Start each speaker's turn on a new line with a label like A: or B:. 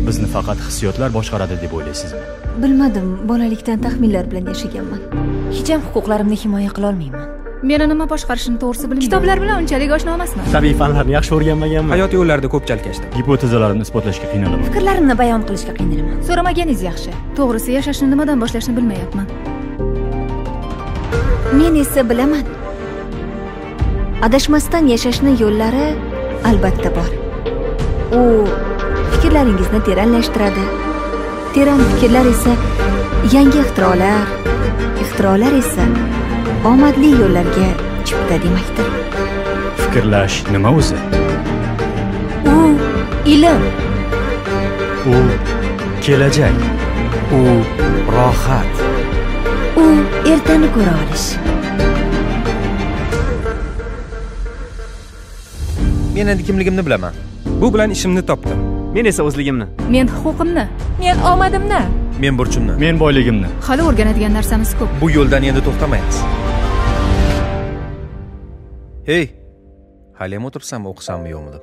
A: bizni faqat hissiyotlar boshqaradi deb o'ylaysizmi?
B: Bilmadim, bolalikdan taxminlar bilan yashaganman. Hech ham huquqlarimni himoya qila olmayman.
C: Meni nima boshqarishini to'g'risi bilmayman. Kitoblar bilan unchalik oshno emasman.
D: Tabiiy fanlarni yaxshi o'rganmaganman.
E: Hayot yo'llarida ko'p chalkashdim.
A: Gipotezalarimni isbotlashga qiynalaman.
B: Fikrlarimni bayon qilishga qiynalaman.
C: So'ramaganingiz yaxshi. To'g'risi, yashashni nimadan boshlashni bilmayapman.
B: Men esa bilaman. Adashmasdan yashashning yo'llari albatta bor. U fikrlaringizni teranlashtiradi. Teran fikrlar esa yangi ixtirolar esa omadli yo'llarga chipta demakdir.
A: Fikrlash nima o'zi?
B: U ilm.
A: U kelajak.
E: U rohat.
B: U ertani ko'ra olish.
E: Men endi kimligimni bilaman. Bu bilan ishimni topdim.
D: Men esa o'zligimni.
C: Men huquqimni, men omadimni,
E: Men burchimni.
A: Men boyligimni.
C: hali o'rganadigan narsamiz ko'p.
E: Bu yo'ldan endi to'xtamaymiz. Hey, hali ham o'tirsanmi, o'qisammi yo'qmi deb.